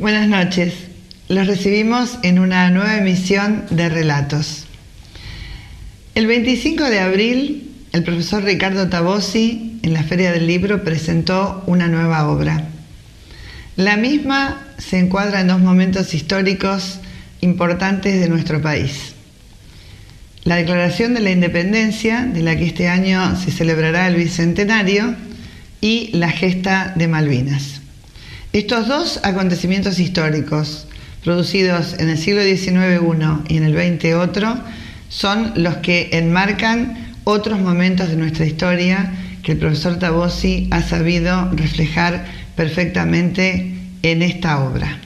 Buenas noches. Los recibimos en una nueva emisión de Relatos. El 25 de abril, el profesor Ricardo Tabossi, en la Feria del Libro, presentó una nueva obra. La misma se encuadra en dos momentos históricos importantes de nuestro país. La Declaración de la Independencia, de la que este año se celebrará el bicentenario, y la Gesta de Malvinas. Estos dos acontecimientos históricos, producidos en el siglo XIX uno y en el XX otro, son los que enmarcan otros momentos de nuestra historia que el profesor Tabossi ha sabido reflejar perfectamente en esta obra.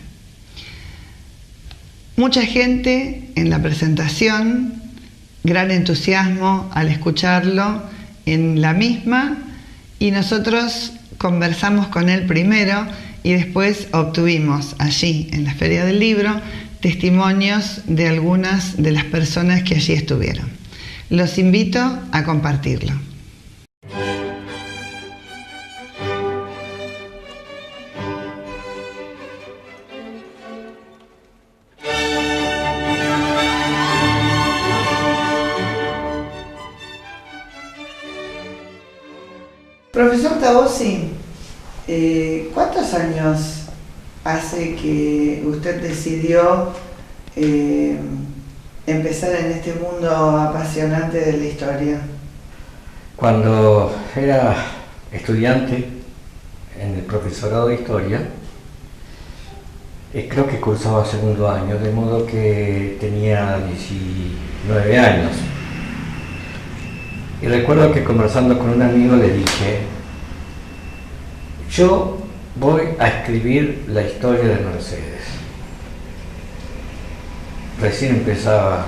Mucha gente en la presentación, gran entusiasmo al escucharlo en la misma, y nosotros conversamos con él primero y después obtuvimos allí en la Feria del Libro testimonios de algunas de las personas que allí estuvieron. Los invito a compartirlo. Profesor Tabossi, ¿cuántos años hace que usted decidió empezar en este mundo apasionante de la historia? Cuando era estudiante en el profesorado de historia, creo que cursaba segundo año, de modo que tenía 19 años. Y recuerdo que conversando con un amigo le dije: yo voy a escribir la historia de Mercedes. Recién empezaba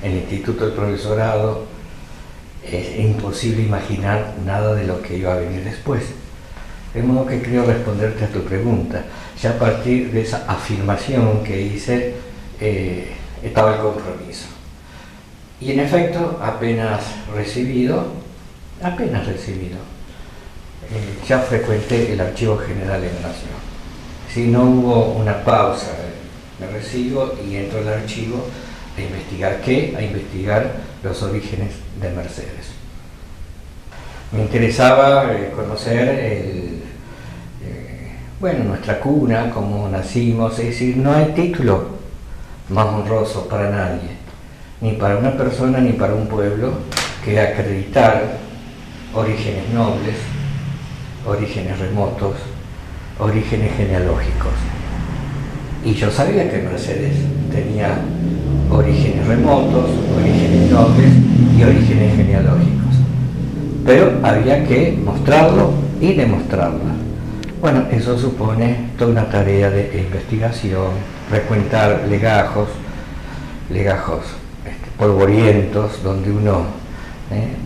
el instituto del profesorado, es imposible imaginar nada de lo que iba a venir después. De modo que creo responderte a tu pregunta. Ya a partir de esa afirmación que hice, estaba el compromiso. Y en efecto, apenas recibido, ya frecuenté el Archivo General de la Nación. Si no hubo una pausa, me recibo y entro al archivo a investigar ¿qué? A investigar los orígenes de Mercedes. Me interesaba conocer nuestra cuna, cómo nacimos, es decir, no hay título más honroso para nadie, ni para una persona ni para un pueblo, que acreditar orígenes nobles, orígenes remotos, orígenes genealógicos. Y yo sabía que Mercedes tenía orígenes remotos, orígenes nobles y orígenes genealógicos. Pero había que mostrarlo y demostrarlo. Bueno, eso supone toda una tarea de investigación, frecuentar legajos polvorientos, donde uno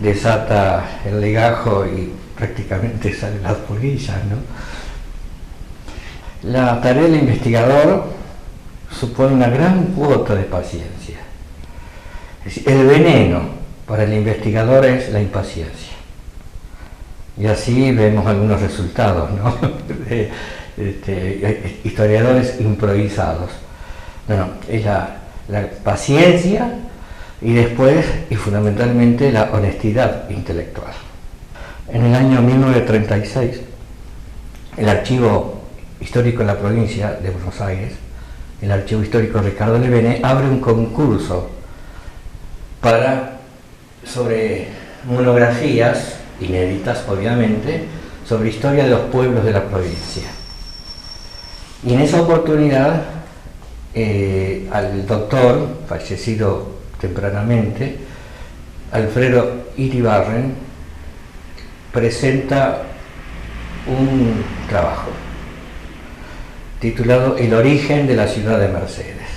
desata el legajo y prácticamente salen las polillas, ¿no? La tarea del investigador supone una gran cuota de paciencia. Es decir, el veneno para el investigador es la impaciencia. Y así vemos algunos resultados, ¿no? Historiadores improvisados. No, es la paciencia y después, y fundamentalmente, la honestidad intelectual. En el año 1936, el Archivo Histórico en la provincia de Buenos Aires, el Archivo Histórico Ricardo Levene, abre un concurso sobre monografías inéditas, obviamente, sobre historia de los pueblos de la provincia. Y en esa oportunidad, al doctor, fallecido tempranamente, Alfredo Iribarren, presenta un trabajo titulado El origen de la ciudad de Mercedes,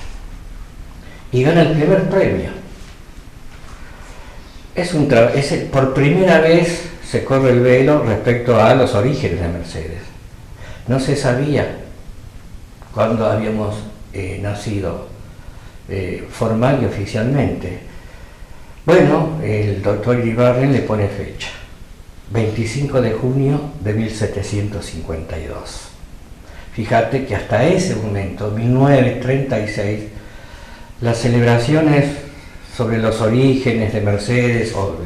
y gana el primer premio. Por primera vez se corre el velo respecto a los orígenes de Mercedes. No se sabía cuándo habíamos nacido formal y oficialmente. Bueno, el doctor Iribarren le pone fecha: 25 de junio de 1752. Fíjate que hasta ese momento, 1936, las celebraciones sobre los orígenes de Mercedes, o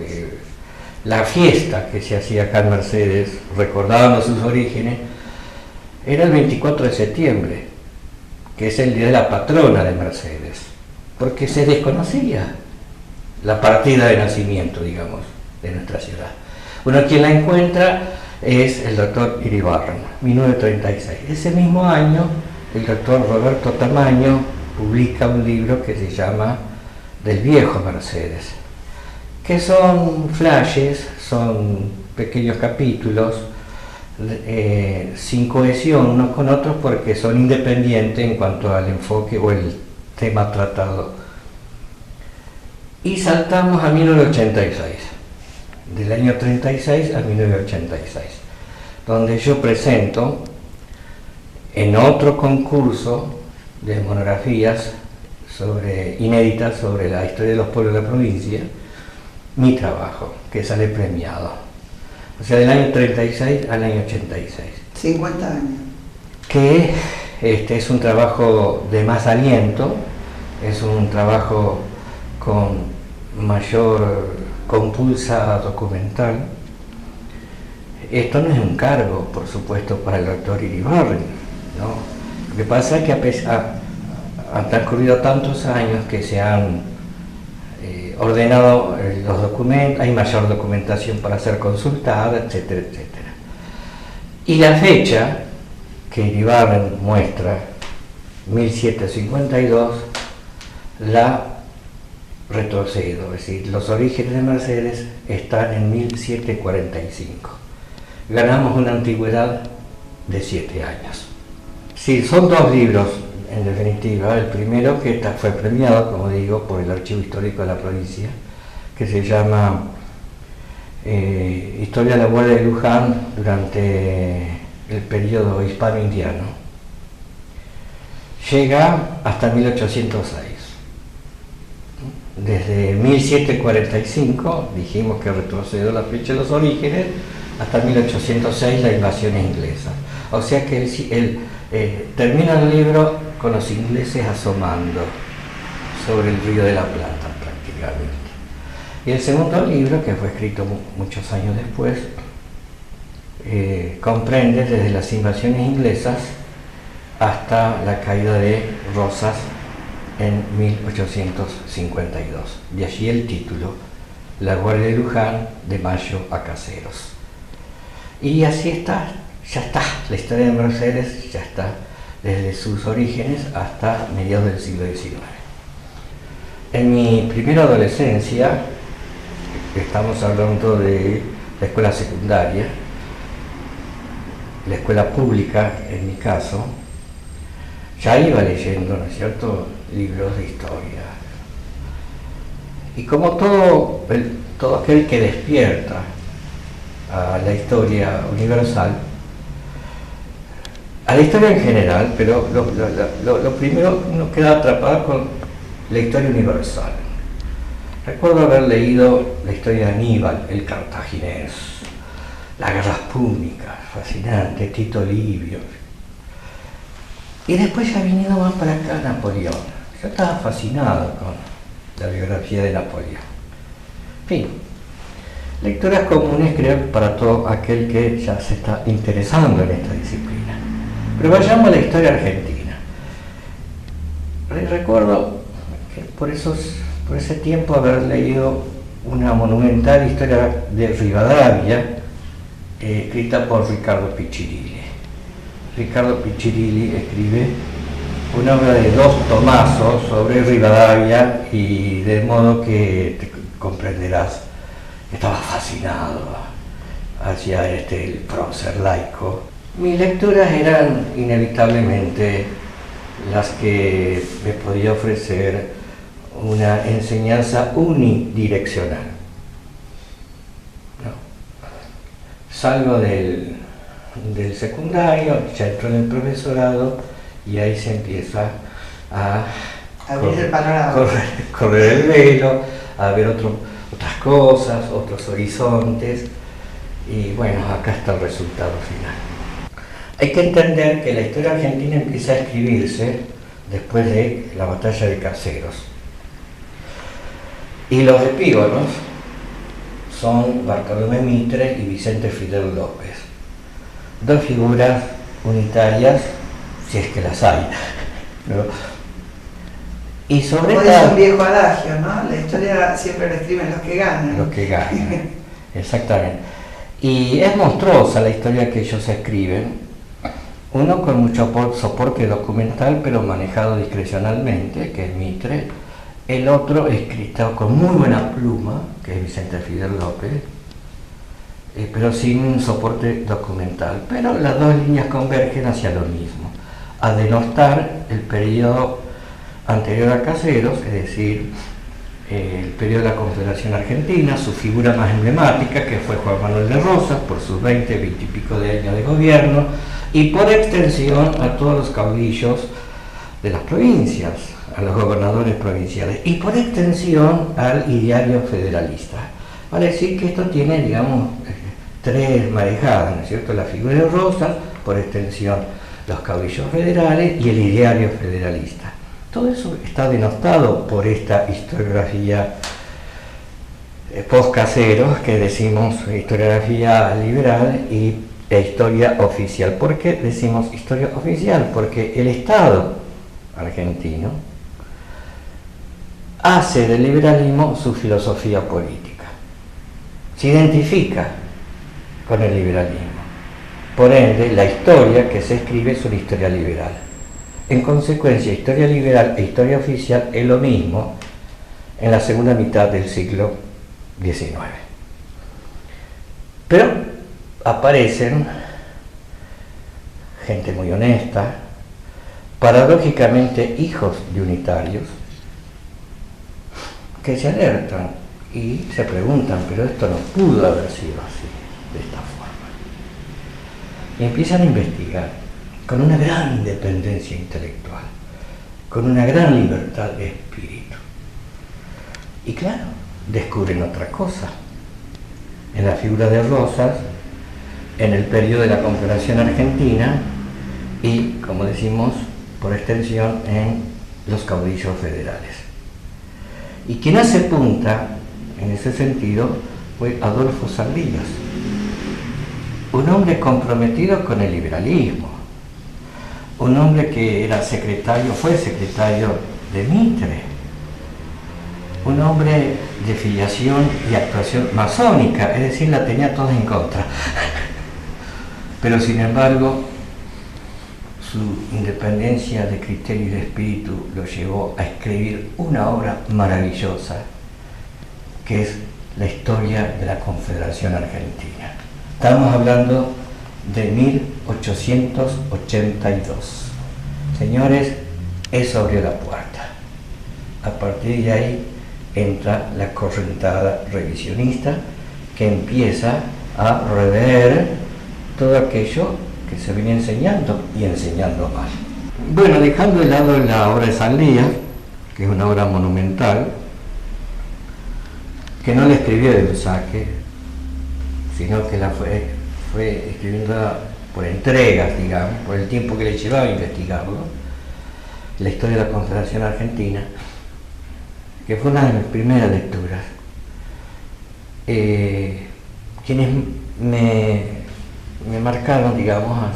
la fiesta que se hacía acá en Mercedes, recordando sus orígenes, era el 24 de septiembre, que es el día de la patrona de Mercedes, porque se desconocía la partida de nacimiento, digamos, de nuestra ciudad. Bueno, quien la encuentra es el doctor Iribarren, 1936. Ese mismo año, el doctor Roberto Tamaño publica un libro que se llama Del viejo Mercedes, que son flashes, son pequeños capítulos, sin cohesión unos con otros porque son independientes en cuanto al enfoque o el tema tratado. Y saltamos a 1986, del año 36 a 1986, donde yo presento en otro concurso de monografías inéditas sobre la historia de los pueblos de la provincia, mi trabajo, que sale premiado. O sea, del año 36 al año 86. 50 años. Que es un trabajo de más aliento, es un trabajo con mayor compulsa documental. Esto no es un cargo, por supuesto, para el doctor Iribarren, ¿no? Lo que pasa es que han transcurrido tantos años que se han ordenado los documentos, hay mayor documentación para ser consultada, etcétera, etcétera. Y la fecha que Iribarren muestra, 1752, la retrocedo, es decir, los orígenes de Mercedes están en 1745. Ganamos una antigüedad de 7 años. Sí, son 2 libros, en definitiva. El primero, que fue premiado, como digo, por el Archivo Histórico de la provincia, que se llama Historia de la Guardia de Luján durante el periodo hispano-indiano. Llega hasta 1806. Desde 1745, dijimos que retrocedió la fecha de los orígenes, hasta 1806 la invasión inglesa. O sea que termina el libro con los ingleses asomando sobre el Río de la Plata prácticamente. Y el segundo libro, que fue escrito muchos años después, comprende desde las invasiones inglesas hasta la caída de Rosas en 1852. De allí el título, La Guardia de Luján, de Mayo a Caseros. Y así está, ya está, la historia de Mercedes ya está desde sus orígenes hasta mediados del siglo XIX. En mi primera adolescencia, estamos hablando de la escuela secundaria, la escuela pública en mi caso, ya iba leyendo, ¿no es cierto?, libros de historia. Y como todo aquel que despierta a la historia universal, a la historia en general, pero lo primero uno queda atrapado con la historia universal. Recuerdo haber leído la historia de Aníbal, el cartaginés, las guerras púnicas, fascinante, Tito Livio. Y después ya viniendo más para acá Napoleón. Yo estaba fascinado con la biografía de Napoleón. En fin, lecturas comunes creo para todo aquel que ya se está interesando en esta disciplina. Pero vayamos a la historia argentina. Recuerdo que por ese tiempo haber leído una monumental historia de Rivadavia, escrita por Ricardo Piccirilli. Ricardo Piccirilli escribe una obra de 2 tomazos sobre Rivadavia, y de modo que te comprenderás, estaba fascinado hacia el prócer laico. Mis lecturas eran inevitablemente las que me podía ofrecer una enseñanza unidireccional. ¿No? Salgo del secundario, ya entro en el profesorado y ahí se empieza a correr el velo, a ver otras cosas, otros horizontes, y bueno, acá está el resultado final. Hay que entender que la historia argentina empieza a escribirse después de la batalla de Caseros. Y los epígonos son Bartolomé Mitre y Vicente Fidel López. Dos figuras unitarias, si es que las hay, ¿no? Y sobre todo... Es un viejo adagio, ¿no? La historia siempre la escriben los que ganan. Los que ganan, exactamente. Y es monstruosa la historia que ellos escriben, uno con mucho soporte documental, pero manejado discrecionalmente, que es Mitre, el otro escrito con muy buena pluma, que es Vicente Fidel López, pero sin soporte documental. Pero las dos líneas convergen hacia lo mismo, a denostar el periodo anterior a Caseros, es decir, el periodo de la Confederación Argentina, su figura más emblemática, que fue Juan Manuel de Rosas, por sus 20 y pico de años de gobierno, y por extensión a todos los caudillos de las provincias, a los gobernadores provinciales, y por extensión al ideario federalista. Vale decir que esto tiene, digamos, tres marejadas, ¿no es cierto? La figura de Rosas, por extensión los caudillos federales y el ideario federalista. Todo eso está denostado por esta historiografía post-Caseros, que decimos historiografía liberal e historia oficial. ¿Por qué decimos historia oficial? Porque el Estado argentino hace del liberalismo su filosofía política, se identifica con el liberalismo. Por ende, la historia que se escribe es una historia liberal. En consecuencia, historia liberal e historia oficial es lo mismo en la segunda mitad del siglo XIX. Pero aparecen gente muy honesta, paradójicamente hijos de unitarios, que se alertan y se preguntan, pero esto no pudo haber sido así, de esta forma. Y empiezan a investigar con una gran independencia intelectual, con una gran libertad de espíritu. Y claro, descubren otra cosa. En la figura de Rosas, en el periodo de la Confederación Argentina y, como decimos, por extensión, en los caudillos federales. Y quien hace punta en ese sentido fue Adolfo Sandías, un hombre comprometido con el liberalismo, un hombre que era secretario, fue secretario de Mitre, un hombre de filiación y actuación masónica, es decir, la tenía toda en contra. Pero sin embargo, su independencia de criterio y de espíritu lo llevó a escribir una obra maravillosa, que es la historia de la Confederación Argentina. Estamos hablando de 1882. Señores, eso abrió la puerta. A partir de ahí entra la correntada revisionista, que empieza a rever todo aquello que se venía enseñando y enseñando mal. Bueno, dejando de lado la obra de Sandías, que es una obra monumental, que no la escribió de un saque, sino que la fue escribiendo por entregas, digamos, por el tiempo que le llevaba a investigarlo, la historia de la Confederación Argentina, que fue una de mis primeras lecturas. Quienes me marcaron, digamos,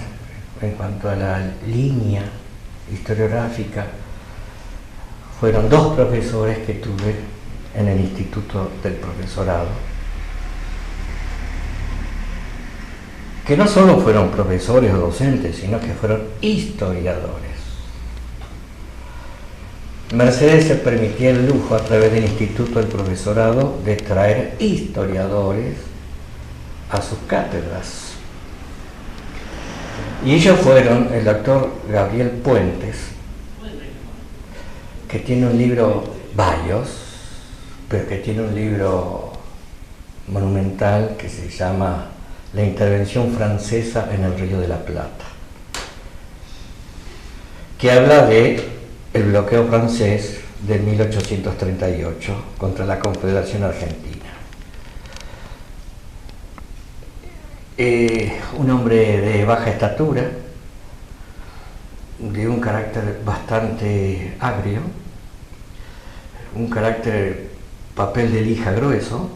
en cuanto a la línea historiográfica, fueron dos profesores que tuve en el Instituto del Profesorado, que no solo fueron profesores o docentes, sino que fueron historiadores. Mercedes se permitía el lujo, a través del Instituto del Profesorado, de traer historiadores a sus cátedras. Y ellos fueron el doctor Gabriel Puentes, que tiene un libro, varios, pero que tiene un libro monumental que se llama La intervención francesa en el Río de la Plata, que habla de el bloqueo francés de 1838 contra la Confederación Argentina. Un hombre de baja estatura, de un carácter bastante agrio, un carácter papel de lija grueso,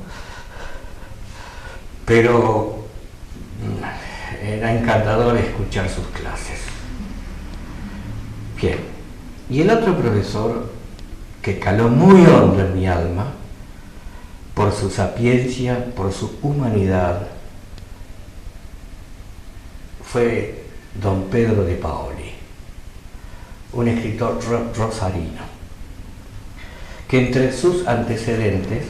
pero era encantador escuchar sus clases. Bien, y el otro profesor que caló muy hondo en mi alma, por su sapiencia, por su humanidad, fue don Pedro de Paoli, un escritor rosarino, que entre sus antecedentes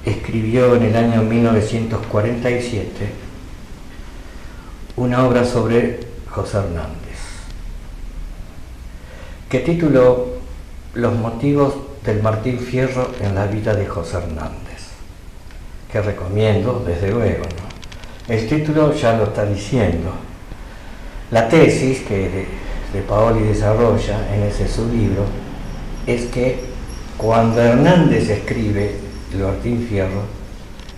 escribió en el año 1947 una obra sobre José Hernández, que tituló Los motivos del Martín Fierro en la vida de José Hernández, que recomiendo desde luego, ¿no? El título ya lo está diciendo. La tesis que de Paoli desarrolla en ese su libro es que cuando Hernández escribe el Martín Fierro,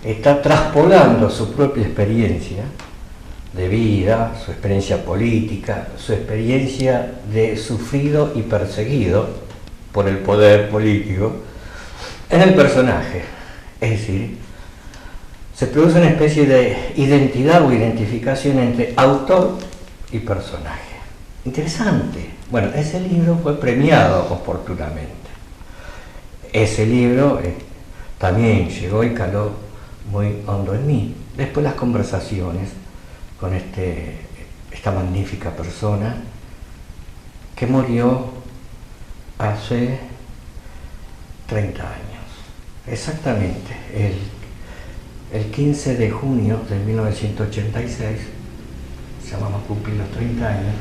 está traspolando su propia experiencia de vida, su experiencia política, su experiencia de sufrido y perseguido por el poder político en el personaje. Es decir, se produce una especie de identidad o identificación entre autor y personaje. Interesante. Bueno, ese libro fue premiado oportunamente. Ese libro también llegó y caló muy hondo en mí. Después las conversaciones con esta magnífica persona que murió hace 30 años. Exactamente, el 15 de junio de 1986, ya vamos a cumplir los 30 años,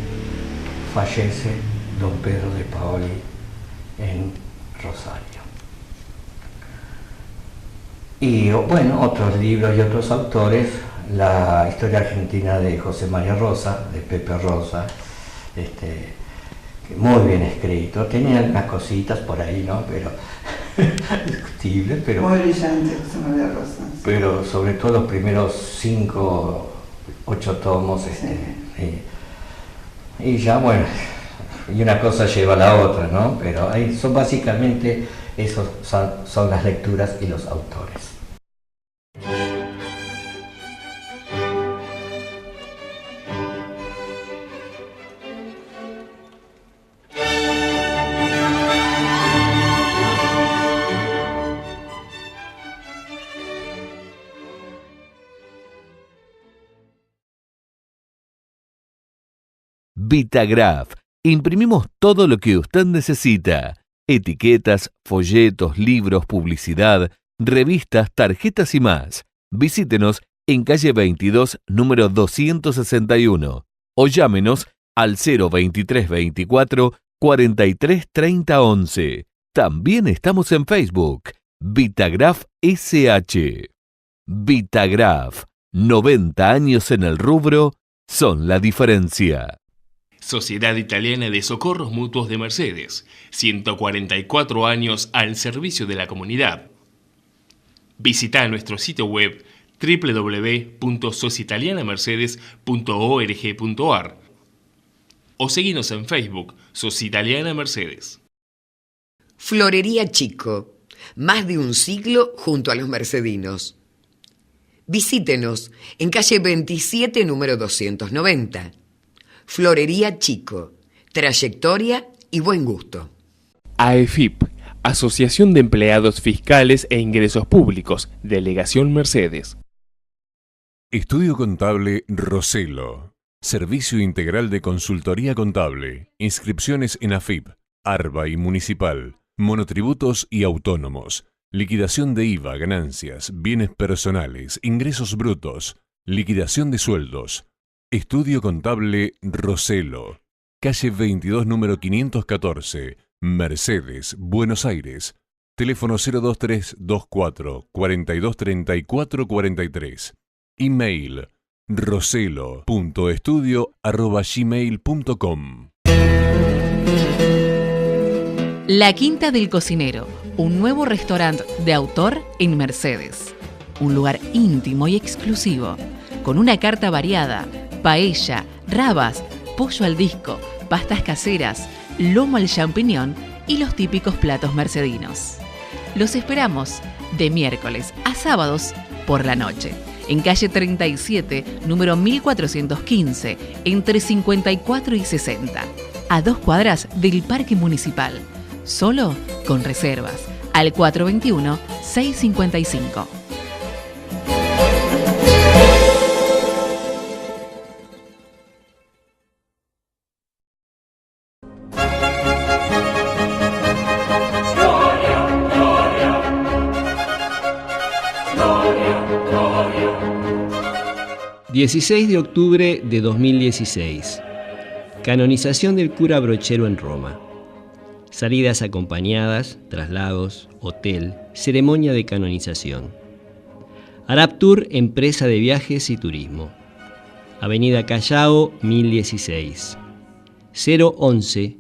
fallece don Pedro de Paoli en Rosario. Y bueno, otros libros y otros autores, la historia argentina de José María Rosa, de Pepe Rosa, muy bien escrito, tenía unas cositas por ahí, ¿no? Pero discutibles, pero muy brillante José María Rosa. Pero sobre todo los primeros 5, 8 tomos, y ya bueno, y una cosa lleva a la otra, ¿no? Pero ahí son básicamente esos son las lecturas y los autores. Vitagraph. Imprimimos todo lo que usted necesita. Etiquetas, folletos, libros, publicidad, revistas, tarjetas y más. Visítenos en calle 22, número 261 o llámenos al 023 24 43 30 11. También estamos en Facebook. Vitagraph SH. Vitagraph. 90 años en el rubro son la diferencia. Sociedad Italiana de Socorros Mutuos de Mercedes, 144 años al servicio de la comunidad. Visita nuestro sitio web www.societalianamercedes.org.ar o seguinos en Facebook, Societaliana Mercedes. Florería Chico, más de un siglo junto a los mercedinos. Visítenos en calle 27, número 290. Florería Chico, trayectoria y buen gusto. AEFIP, Asociación de Empleados Fiscales e Ingresos Públicos, Delegación Mercedes. Estudio Contable Roselo. Servicio integral de consultoría contable. Inscripciones en AFIP, ARBA y Municipal. Monotributos y autónomos. Liquidación de IVA, ganancias, bienes personales, ingresos brutos. Liquidación de sueldos. Estudio Contable Roselo. Calle 22, número 514. Mercedes, Buenos Aires. Teléfono 023 24 42 34 43. Email roselo.estudio@gmail.com. La Quinta del Cocinero, un nuevo restaurante de autor en Mercedes. Un lugar íntimo y exclusivo, con una carta variada, paella, rabas, pollo al disco, pastas caseras, lomo al champiñón y los típicos platos mercedinos. Los esperamos de miércoles a sábados por la noche, en calle 37, número 1415, entre 54 y 60, a 2 cuadras del Parque Municipal, solo con reservas, al 421-655. Gloria. 16 de octubre de 2016. Canonización del cura Brochero en Roma. Salidas acompañadas, traslados, hotel, ceremonia de canonización. Araptur, empresa de viajes y turismo. Avenida Callao, 1016. 011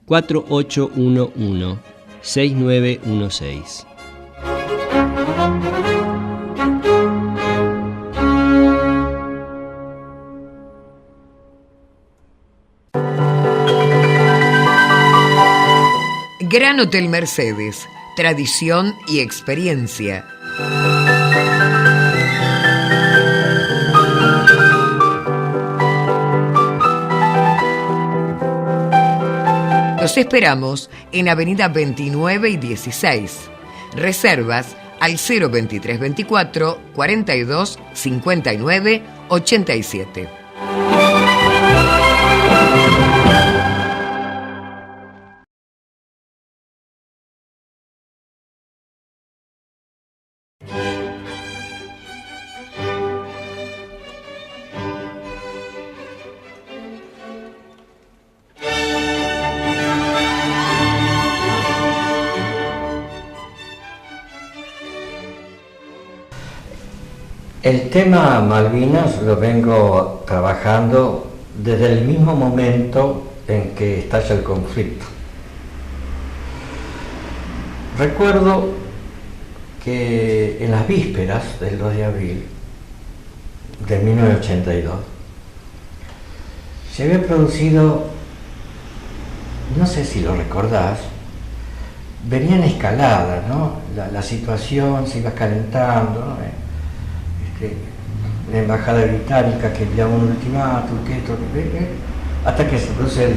4811 6916. Gran Hotel Mercedes, tradición y experiencia. Los esperamos en Avenida 29 y 16. Reservas al 02324 42 59 87. El tema Malvinas lo vengo trabajando desde el mismo momento en que estalla el conflicto. Recuerdo que en las vísperas del 2 de abril de 1982 se había producido, no sé si lo recordás, venía en escalada, ¿no? La situación se iba calentando, ¿no? La embajada británica que enviaba un ultimátum, que esto, hasta que se produce el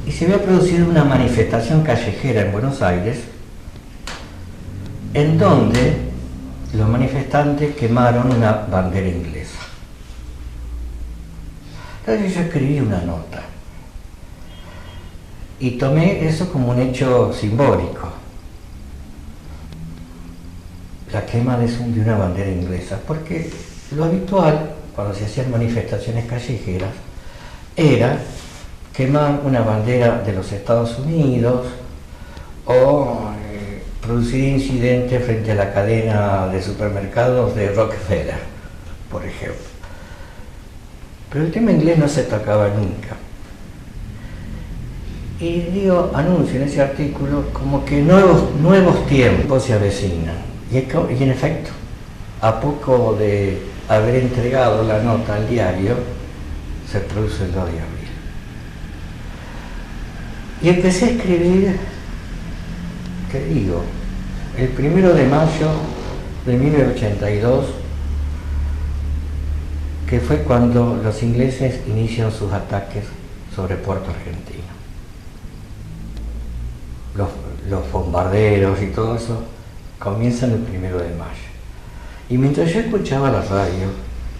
y se había producido una manifestación callejera en Buenos Aires en donde los manifestantes quemaron una bandera inglesa. Entonces yo escribí una nota y tomé eso como un hecho simbólico. La quema de una bandera inglesa, porque lo habitual cuando se hacían manifestaciones callejeras era quemar una bandera de los Estados Unidos o producir incidentes frente a la cadena de supermercados de Rockefeller, por ejemplo. Pero el tema inglés no se tocaba nunca. Y digo, anuncio en ese artículo como que nuevos tiempos se avecinan. Y en efecto, a poco de haber entregado la nota al diario, se produce el 2 de abril. Y empecé a escribir, ¿qué digo? El 1 de mayo de 1982, que fue cuando los ingleses inician sus ataques sobre Puerto Argentino. Los bombarderos y todo eso comienzan el 1 de mayo. Y mientras yo escuchaba la radio,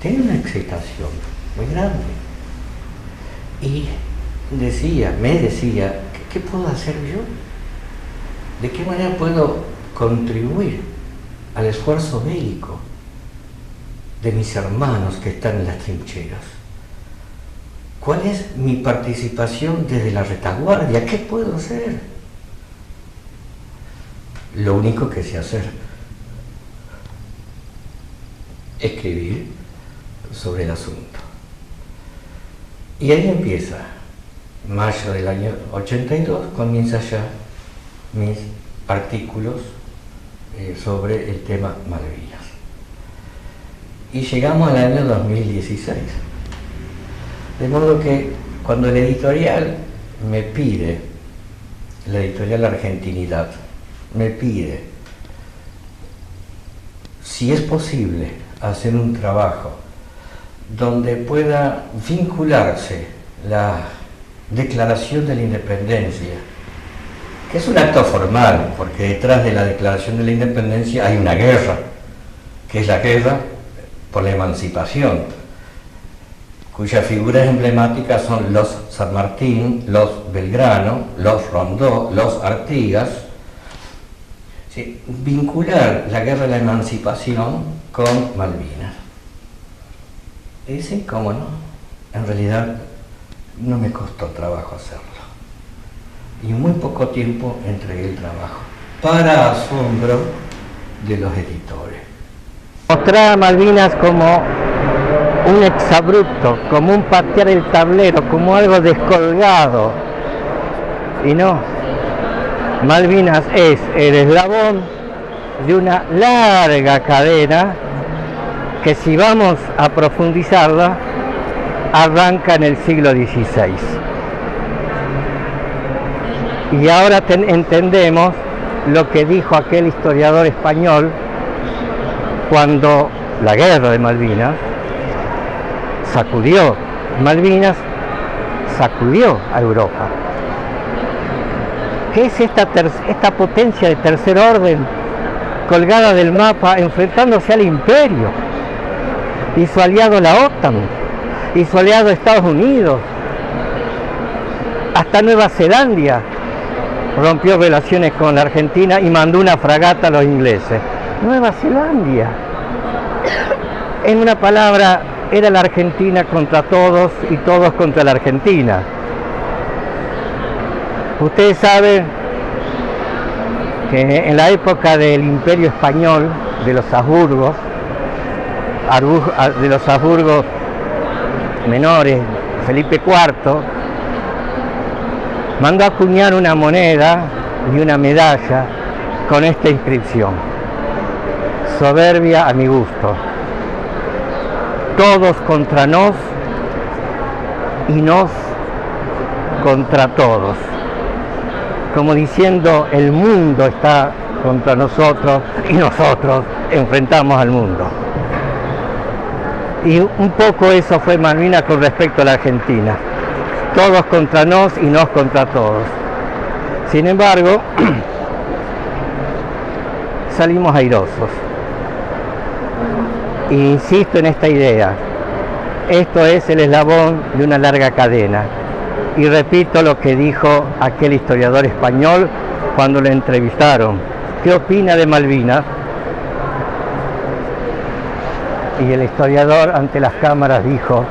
tenía una excitación muy grande. Y me decía, ¿qué puedo hacer yo? ¿De qué manera puedo contribuir al esfuerzo bélico de mis hermanos que están en las trincheras? ¿Cuál es mi participación desde la retaguardia? ¿Qué puedo hacer? Lo único que sé hacer, escribir sobre el asunto. Y ahí empieza, mayo del año 82, comienza ya mis artículos sobre el tema Malvinas. Y llegamos al año 2016. De modo que cuando el editorial me pide, la editorial Argentinidad, me pide si es posible hacer un trabajo donde pueda vincularse la Declaración de la Independencia, que es un acto formal, porque detrás de la Declaración de la Independencia hay una guerra, que es la guerra por la emancipación, cuyas figuras emblemáticas son los San Martín, los Belgrano, los Rondó, los Artigas. Sí, vincular la guerra de la emancipación con Malvinas. Y sí, cómo no, en realidad no me costó trabajo hacerlo. Y en muy poco tiempo entregué el trabajo, para asombro de los editores. Mostrar a Malvinas como un exabrupto, como un patear el tablero, como algo descolgado. Y no, Malvinas es el eslabón de una larga cadena que, si vamos a profundizarla, arranca en el siglo XVI. Y ahora entendemos lo que dijo aquel historiador español cuando la guerra de Malvinas sacudió a Europa. ¿Qué es esta potencia de tercer orden colgada del mapa enfrentándose al imperio y su aliado la OTAN y su aliado Estados Unidos? Hasta Nueva Zelanda rompió relaciones con la Argentina y mandó una fragata a los ingleses. Nueva Zelanda. En una palabra, era la Argentina contra todos y todos contra la Argentina. Ustedes saben que en la época del Imperio Español, de los Habsburgos menores, Felipe IV, mandó acuñar una moneda y una medalla con esta inscripción: soberbia a mi gusto. Todos contra nos y nos contra todos. Como diciendo, el mundo está contra nosotros y nosotros enfrentamos al mundo. Y un poco eso fue Malvinas con respecto a la Argentina. Todos contra nos y nos contra todos. Sin embargo, salimos airosos. E insisto en esta idea, esto es el eslabón de una larga cadena. Y repito lo que dijo aquel historiador español cuando lo entrevistaron: ¿qué opina de Malvinas? Y el historiador ante las cámaras dijo: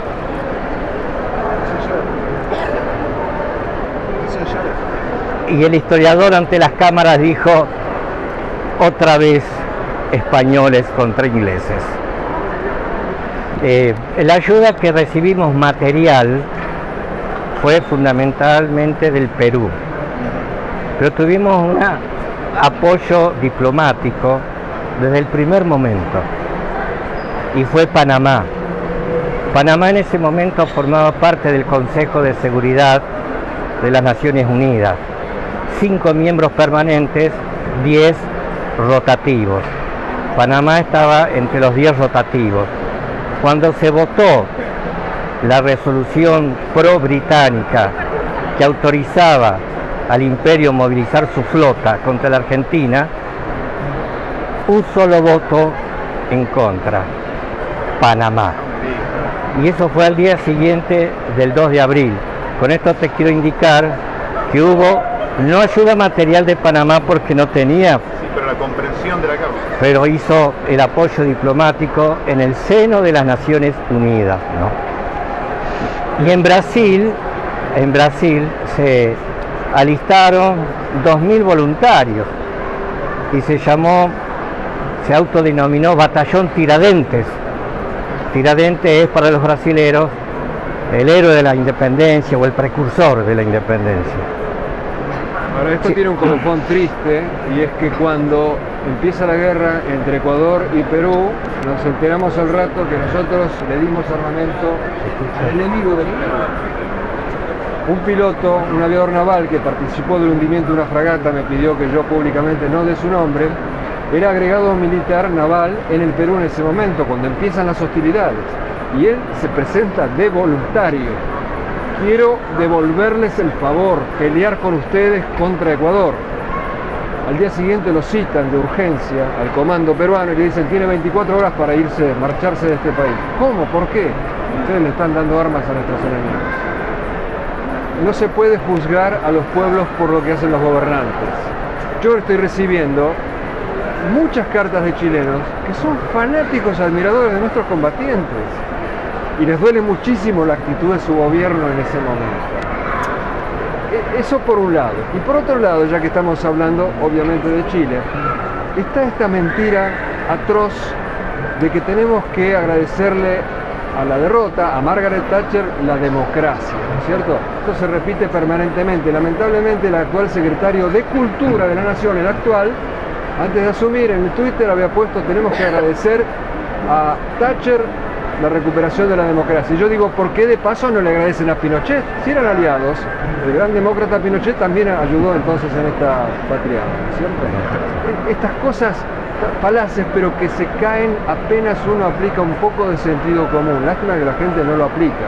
otra vez españoles contra ingleses. La ayuda que recibimos material fue fundamentalmente del Perú, pero tuvimos un apoyo diplomático desde el primer momento, y fue Panamá. Panamá en ese momento formaba parte del Consejo de Seguridad de las Naciones Unidas, 5 miembros permanentes, 10 rotativos. Panamá estaba entre los 10 rotativos. Cuando se votó la resolución pro-británica que autorizaba al imperio movilizar su flota contra la Argentina, un solo voto en contra: Panamá. Y eso fue al día siguiente del 2 de abril. Con esto te quiero indicar que hubo no ayuda material de Panamá porque no tenía, pero la comprensión de la causa. Pero hizo el apoyo diplomático en el seno de las Naciones Unidas, ¿no? Y en Brasil se alistaron 2.000 voluntarios y se autodenominó Batallón Tiradentes. Tiradentes es para los brasileros el héroe de la independencia o el precursor de la independencia. Ahora, esto tiene un colofón triste, y es que cuando empieza la guerra entre Ecuador y Perú, nos enteramos al rato que nosotros le dimos armamento al enemigo del Perú. Un piloto, un aviador naval que participó del hundimiento de una fragata, me pidió que yo públicamente no dé su nombre, era agregado militar naval en el Perú en ese momento, cuando empiezan las hostilidades. Y él se presenta de voluntario. Quiero devolverles el favor, pelear con ustedes contra Ecuador. Al día siguiente lo citan de urgencia al comando peruano y le dicen tiene 24 horas para irse, marcharse de este país. ¿Cómo? ¿Por qué? Ustedes le están dando armas a nuestros enemigos. No se puede juzgar a los pueblos por lo que hacen los gobernantes. Yo estoy recibiendo muchas cartas de chilenos que son fanáticos admiradores de nuestros combatientes y les duele muchísimo la actitud de su gobierno en ese momento. Eso por un lado. Y por otro lado, ya que estamos hablando obviamente de Chile, está esta mentira atroz de que tenemos que agradecerle a la derrota, a Margaret Thatcher, la democracia, ¿no es cierto? Esto se repite permanentemente. Lamentablemente el actual secretario de Cultura de la Nación, el actual, antes de asumir en el Twitter había puesto tenemos que agradecer a Thatcher la recuperación de la democracia. Y yo digo, ¿por qué de paso no le agradecen a Pinochet? Si eran aliados, el gran demócrata Pinochet también ayudó entonces en esta patria, ¿no es cierto? Estas cosas falaces, pero que se caen apenas uno aplica un poco de sentido común. Lástima que la gente no lo aplica.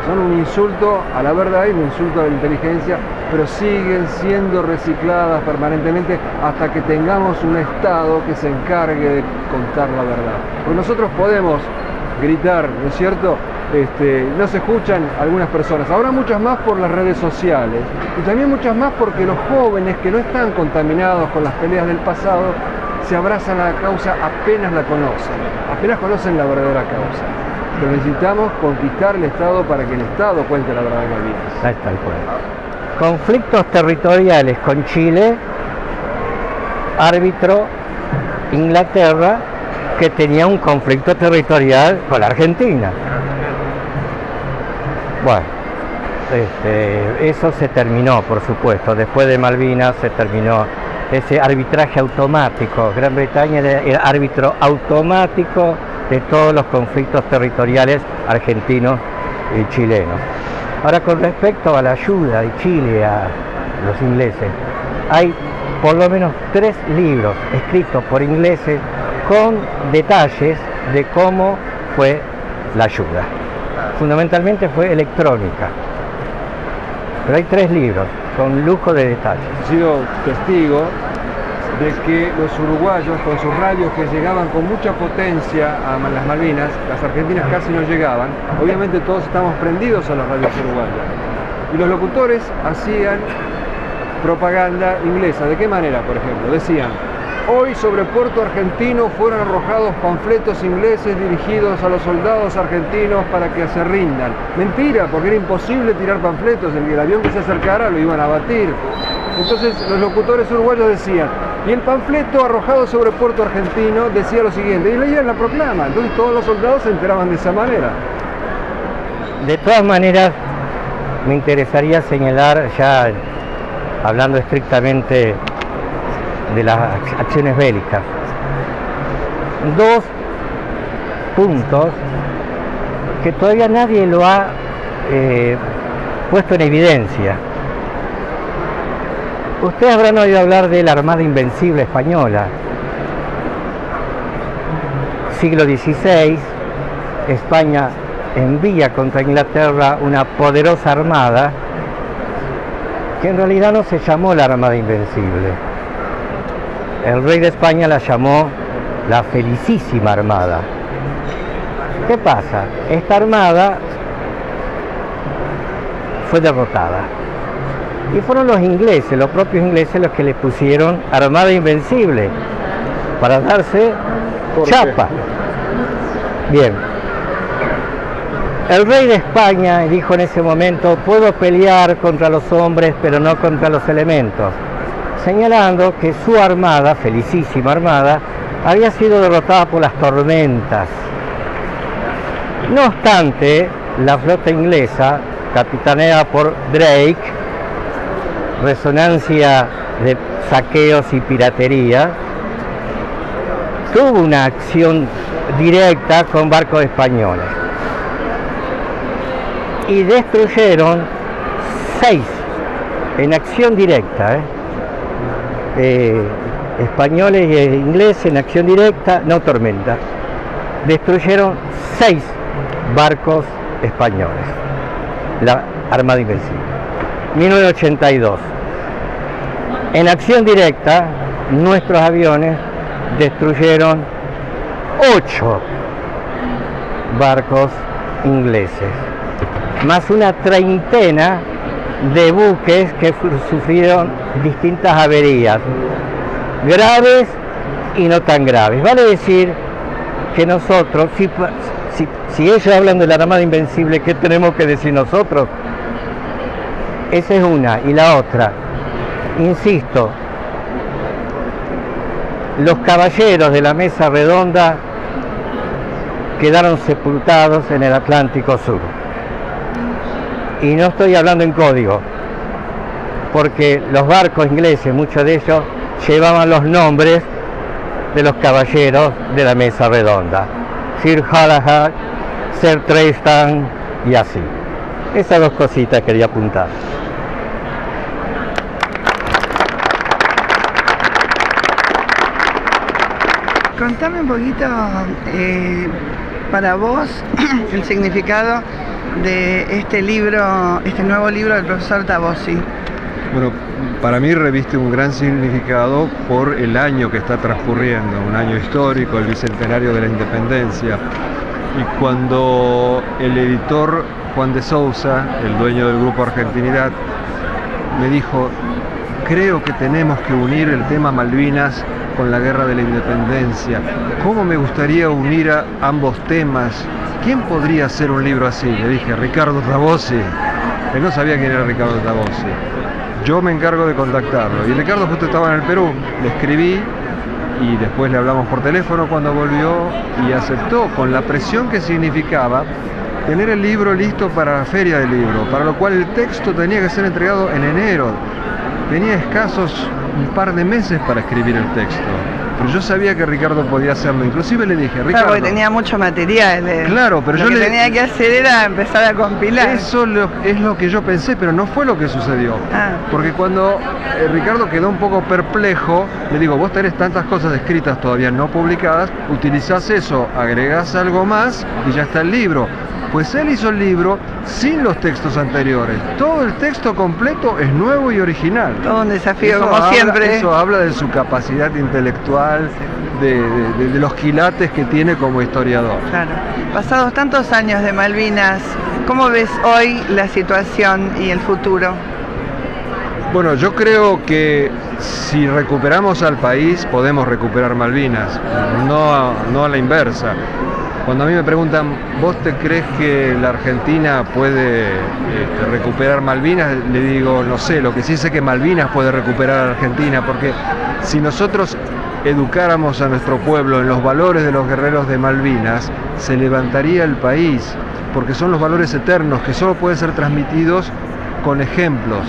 Son un insulto a la verdad y un insulto a la inteligencia, pero siguen siendo recicladas permanentemente hasta que tengamos un Estado que se encargue de contar la verdad. Porque nosotros podemos gritar, ¿no es cierto? No se escuchan algunas personas, ahora muchas más por las redes sociales y también muchas más porque los jóvenes que no están contaminados con las peleas del pasado se abrazan a la causa apenas la conocen, apenas conocen la verdadera causa. Pero necesitamos conquistar el Estado para que el Estado cuente la verdad de Malvinas. Ahí está el pueblo. Conflictos territoriales con Chile, árbitro Inglaterra, que tenía un conflicto territorial con la Argentina. Bueno, eso se terminó, por supuesto. Después de Malvinas se terminó ese arbitraje automático. Gran Bretaña era el árbitro automático de todos los conflictos territoriales argentinos y chilenos. Ahora, con respecto a la ayuda de Chile a los ingleses, hay por lo menos 3 libros escritos por ingleses con detalles de cómo fue la ayuda. Fundamentalmente fue electrónica, pero hay 3 libros con lujo de detalles. He sido testigo de que los uruguayos con sus radios que llegaban con mucha potencia a las Malvinas, las argentinas casi no llegaban, obviamente todos estamos prendidos a las radios uruguayas, y los locutores hacían propaganda inglesa. ¿De qué manera, por ejemplo? Decían: hoy sobre Puerto Argentino fueron arrojados panfletos ingleses dirigidos a los soldados argentinos para que se rindan. Mentira, porque era imposible tirar panfletos, el avión que se acercara lo iban a batir. Entonces los locutores uruguayos decían, y el panfleto arrojado sobre Puerto Argentino decía lo siguiente, y leían la proclama. Entonces todos los soldados se enteraban de esa manera. De todas maneras, me interesaría señalar, ya hablando estrictamente de las acciones bélicas, 2 puntos que todavía nadie lo ha puesto en evidencia. Ustedes habrán oído hablar de la Armada Invencible Española. Siglo XVI, España envía contra Inglaterra una poderosa armada que en realidad no se llamó la Armada Invencible. El rey de España la llamó la Felicísima Armada. ¿Qué pasa? Esta armada fue derrotada. Y fueron los ingleses, los propios ingleses, los que le pusieron Armada Invencible para darse chapa. Bien. El rey de España dijo en ese momento, puedo pelear contra los hombres, pero no contra los elementos, señalando que su armada, Felicísima Armada, había sido derrotada por las tormentas. No obstante, la flota inglesa, capitaneada por Drake, resonancia de saqueos y piratería, tuvo una acción directa con barcos españoles y destruyeron 6 en acción directa, españoles e ingleses en acción directa, no tormenta, destruyeron 6 barcos españoles, la Armada Invencible. 1982, en acción directa, nuestros aviones destruyeron 8 barcos ingleses, más una treintena de buques que sufrieron distintas averías, graves y no tan graves. Vale decir que nosotros, si ellos hablan de la Armada Invencible, ¿qué tenemos que decir nosotros? Esa es una. Y la otra, insisto, los caballeros de la Mesa Redonda quedaron sepultados en el Atlántico Sur. Y no estoy hablando en código, porque los barcos ingleses, muchos de ellos, llevaban los nombres de los caballeros de la Mesa Redonda. Sir Galahad, Sir Tristram y así. Esas 2 cositas quería apuntar. Contame un poquito para vos el significado de este libro, este nuevo libro del profesor Tabossi. Bueno, para mí reviste un gran significado por el año que está transcurriendo, un año histórico, el bicentenario de la independencia. Y cuando el editor Juan de Sousa, el dueño del grupo Argentinidad, me dijo: creo que tenemos que unir el tema Malvinas con la guerra de la independencia. ¿Cómo me gustaría unir a ambos temas? ¿Quién podría hacer un libro así? Le dije: Ricardo Tabossi. Él no sabía quién era Ricardo Tabossi. Yo me encargo de contactarlo. Y Ricardo justo estaba en el Perú. Le escribí y después le hablamos por teléfono cuando volvió y aceptó, con la presión que significaba tener el libro listo para la Feria del Libro, para lo cual el texto tenía que ser entregado en enero. Tenía escasos un par de meses para escribir el texto, pero yo sabía que Ricardo podía hacerlo. Inclusive le dije: Ricardo, claro, porque tenía mucho material. Claro, pero lo que tenía que hacer era empezar a compilar. Eso es lo que yo pensé, pero no fue lo que sucedió. Porque cuando Ricardo quedó un poco perplejo, le digo: vos tenés tantas cosas escritas todavía no publicadas, utilizás eso, agregás algo más y ya está el libro. Pues él hizo el libro sin los textos anteriores. Todo el texto completo es nuevo y original. Todo un desafío, como siempre. Eso habla de su capacidad intelectual, de los quilates que tiene como historiador. Claro. Pasados tantos años de Malvinas, ¿cómo ves hoy la situación y el futuro? Bueno, yo creo que si recuperamos al país, podemos recuperar Malvinas, no a la inversa. Cuando a mí me preguntan: ¿vos te crees que la Argentina puede recuperar Malvinas? Le digo: no sé, lo que sí sé que Malvinas puede recuperar a la Argentina, porque si nosotros educáramos a nuestro pueblo en los valores de los guerreros de Malvinas, se levantaría el país, porque son los valores eternos que solo pueden ser transmitidos con ejemplos.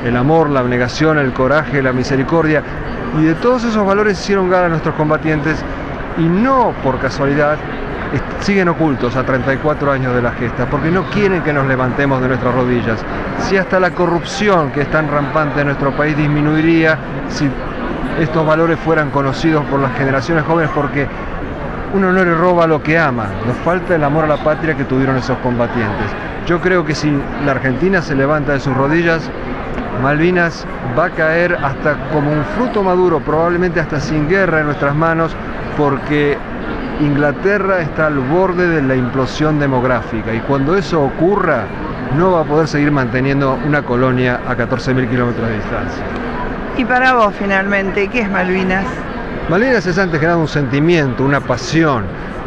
El amor, la abnegación, el coraje, la misericordia, y de todos esos valores hicieron gala nuestros combatientes, y no por casualidad siguen ocultos a 34 años de la gesta, porque no quieren que nos levantemos de nuestras rodillas. Si hasta la corrupción que es tan rampante en nuestro país disminuiría si estos valores fueran conocidos por las generaciones jóvenes, porque uno no le roba lo que ama, nos falta el amor a la patria que tuvieron esos combatientes. Yo creo que si la Argentina se levanta de sus rodillas, Malvinas va a caer hasta como un fruto maduro, probablemente hasta sin guerra en nuestras manos, porque Inglaterra está al borde de la implosión demográfica, y cuando eso ocurra no va a poder seguir manteniendo una colonia a 14.000 kilómetros de distancia. Y para vos, finalmente, ¿qué es Malvinas? Malvinas es antes que nada un sentimiento, una pasión.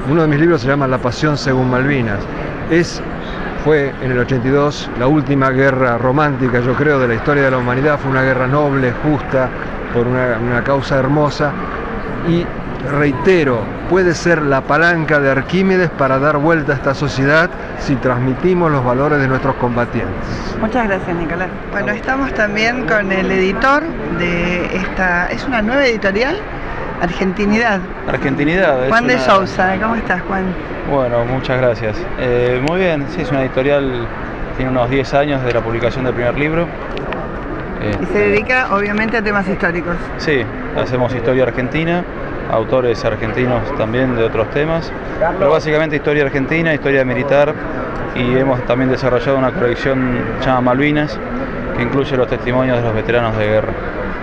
Uno de mis libros se llama La pasión según Malvinas. Fue en el 82 la última guerra romántica, yo creo, de la historia de la humanidad. Fue una guerra noble, justa, por una causa hermosa, y reitero, puede ser la palanca de Arquímedes para dar vuelta a esta sociedad si transmitimos los valores de nuestros combatientes. Muchas gracias, Nicolás. Bueno, estamos también con el editor de esta... ¿Es una nueva editorial? Argentinidad. Argentinidad. Juan de Sousa, ¿cómo estás, Juan? Bueno, muchas gracias. Muy bien, sí, es una editorial, tiene unos 10 años de la publicación del primer libro. Y se dedica obviamente a temas históricos. Sí, hacemos historia argentina, autores argentinos también de otros temas, pero básicamente historia argentina, historia militar, y hemos también desarrollado una colección llamada Malvinas, que incluye los testimonios de los veteranos de guerra.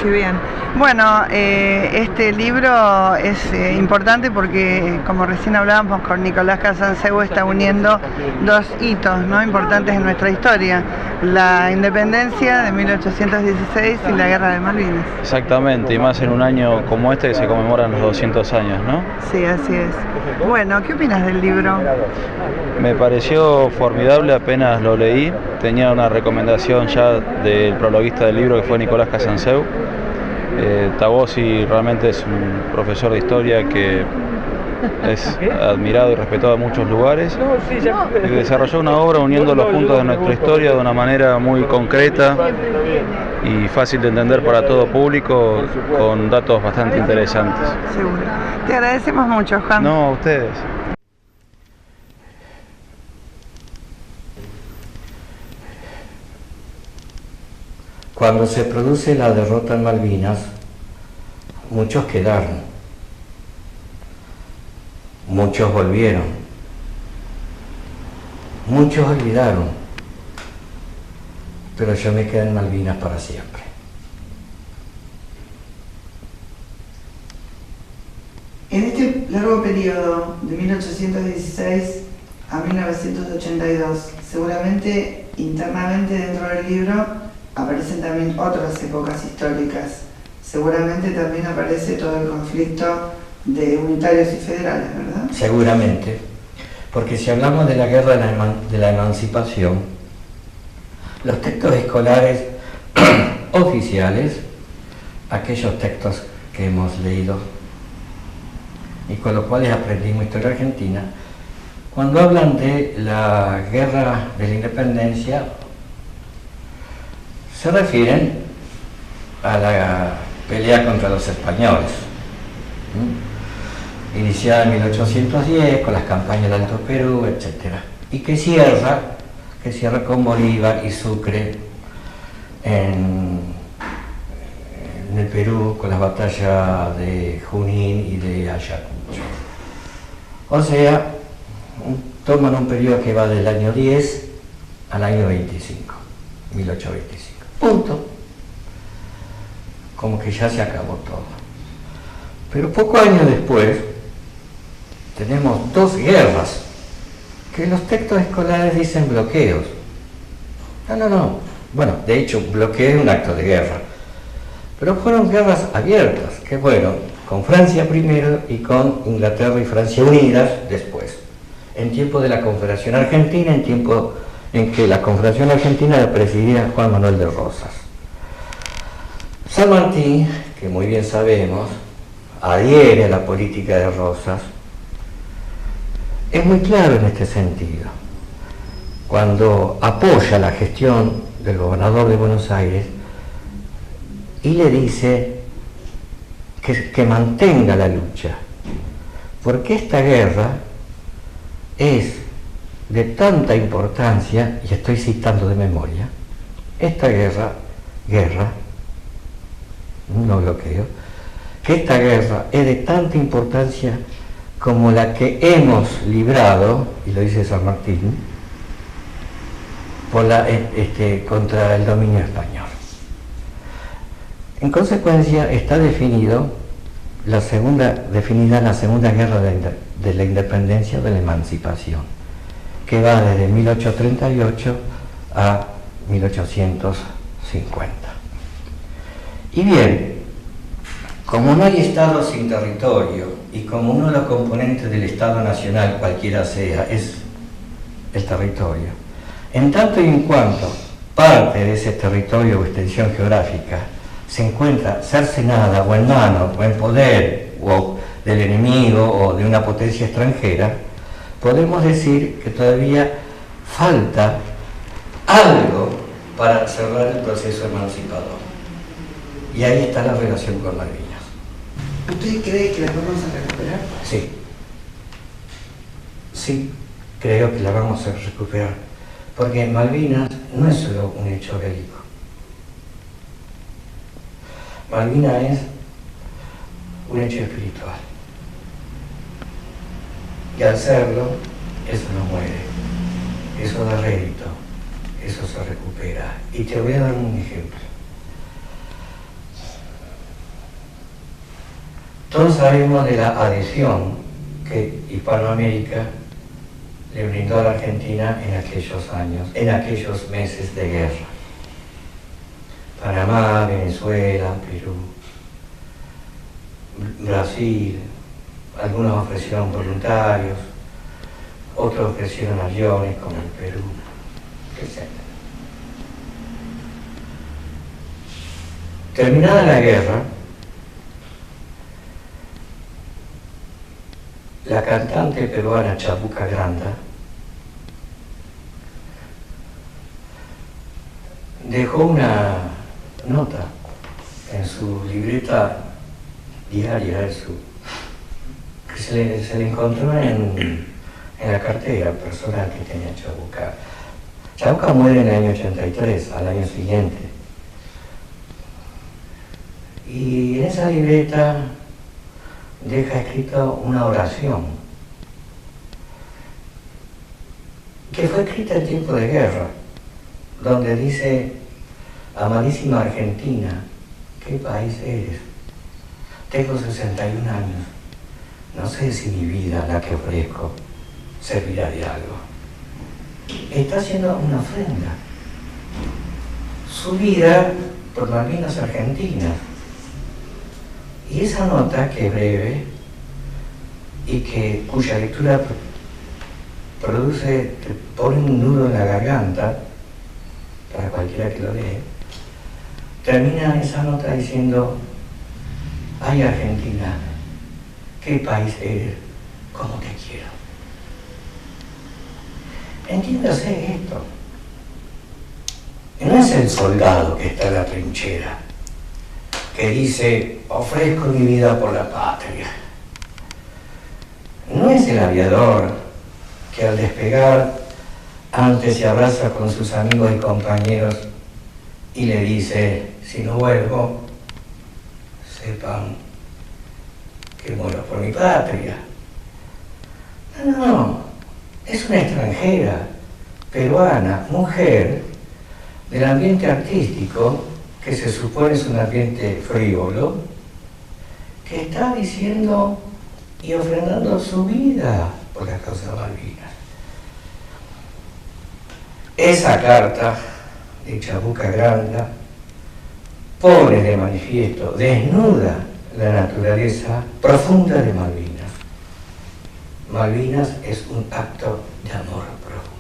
Qué bien. Bueno, este libro es importante porque, como recién hablábamos con Nicolás Casanseu, está uniendo dos hitos, ¿no?, importantes en nuestra historia: la independencia de 1816 y la guerra de Malvinas. Exactamente, y más en un año como este que se conmemoran los 200 años, ¿no? Sí, así es. Bueno, ¿qué opinas del libro? Me pareció formidable, apenas lo leí. Tenía una recomendación ya del prologuista del libro, que fue Nicolás Casanseu. Tabossi realmente es un profesor de historia que es admirado y respetado en muchos lugares, y desarrolló una obra uniendo los puntos de nuestra historia de una manera muy concreta y fácil de entender para todo público, con datos bastante interesantes. Seguro. Te agradecemos mucho, Juan. No, a ustedes. Cuando se produce la derrota en Malvinas, muchos quedaron, muchos volvieron, muchos olvidaron, pero yo me quedé en Malvinas para siempre. En este largo periodo, de 1816 a 1982, seguramente internamente dentro del libro aparecen también otras épocas históricas. Seguramente también aparece todo el conflicto de unitarios y federales, ¿verdad? Seguramente, porque si hablamos de la guerra de la emancipación, los textos escolares oficiales, aquellos textos que hemos leído y con los cuales aprendimos historia argentina, cuando hablan de la guerra de la independencia, se refieren a la pelea contra los españoles, iniciada en 1810 con las campañas del Alto Perú, etc. Y que cierra con Bolívar y Sucre en el Perú, con las batallas de Junín y de Ayacucho. O sea, toman un periodo que va del año 10 al año 25, 1825. Punto. Como que ya se acabó todo. Pero pocos años después tenemos dos guerras que los textos escolares dicen bloqueos. No. Bueno, de hecho, bloqueo es un acto de guerra. Pero fueron guerras abiertas, que fueron con Francia primero y con Inglaterra y Francia unidas después. En tiempo de la Confederación Argentina, en tiempo en que la Confederación Argentina la presidía Juan Manuel de Rosas. San Martín, que muy bien sabemos, adhiere a la política de Rosas, es muy claro en este sentido. Cuando apoya la gestión del gobernador de Buenos Aires y le dice que mantenga la lucha, porque esta guerra es de tanta importancia, y estoy citando de memoria, esta guerra, no bloqueo, que esta guerra es de tanta importancia como la que hemos librado, y lo dice San Martín, contra el dominio español. En consecuencia, está definida la segunda guerra de la independencia, de la emancipación, que va desde 1838 a 1850. Y bien, como no hay Estado sin territorio, y como uno de los componentes del Estado nacional, cualquiera sea, es el territorio, en tanto y en cuanto parte de ese territorio o extensión geográfica se encuentra cercenada o en manos o en poder o del enemigo o de una potencia extranjera, podemos decir que todavía falta algo para cerrar el proceso emancipador. Y ahí está la relación con Malvinas. ¿Usted cree que las vamos a recuperar? Sí. Sí, creo que la vamos a recuperar. Porque Malvinas no es solo un hecho bélico. Malvinas es un hecho espiritual. Y al serlo, eso no muere. Eso da rédito. Eso se recupera. Y te voy a dar un ejemplo. Todos sabemos de la adhesión que Hispanoamérica le brindó a la Argentina en aquellos años, en aquellos meses de guerra. Panamá, Venezuela, Perú, Brasil, algunos ofrecieron voluntarios, otros ofrecieron aviones como el Perú, etc. Terminada la guerra, la cantante peruana Chabuca Granda dejó una nota en su libreta diaria, que se le encontró en la cartera personal que tenía Chabuca. Chabuca muere en el año 83, al año siguiente. Y en esa libreta deja escrito una oración que fue escrita en tiempo de guerra, donde dice: amadísima Argentina, ¿qué país eres? Tengo 61 años, no sé si mi vida, la que ofrezco, servirá de algo. Está haciendo una ofrenda, su vida por Malvinas Argentinas. Y esa nota, que es breve y cuya lectura te pone un nudo en la garganta para cualquiera que lo lee, termina esa nota diciendo: ay Argentina, qué país eres, cómo te quiero. Entiéndase esto. No es el soldado que está en la trinchera, que dice: ofrezco mi vida por la patria. No es el aviador que al despegar antes se abraza con sus amigos y compañeros y le dice: si no vuelvo, sepan que muero por mi patria. No, es una extranjera, peruana, mujer, del ambiente artístico, que se supone es un ambiente frívolo, que está diciendo y ofrendando su vida por la causa de Malvinas. Esa carta de Chabuca Granda pone de manifiesto, desnuda la naturaleza profunda de Malvinas. Malvinas es un acto de amor profundo.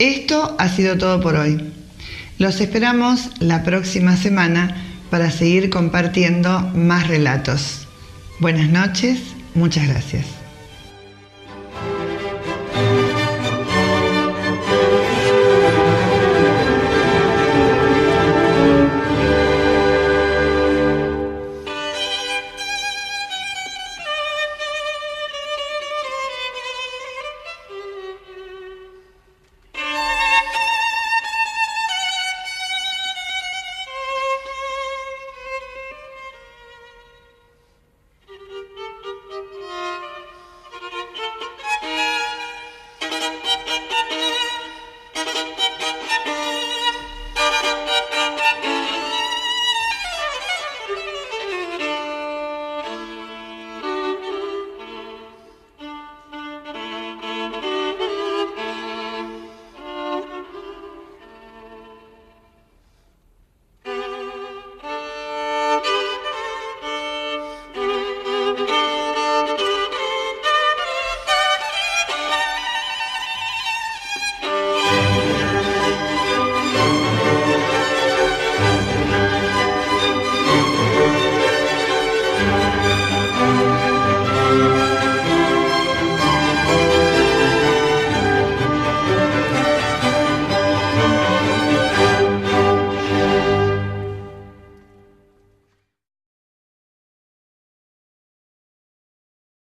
Esto ha sido todo por hoy. Los esperamos la próxima semana para seguir compartiendo más relatos. Buenas noches, muchas gracias.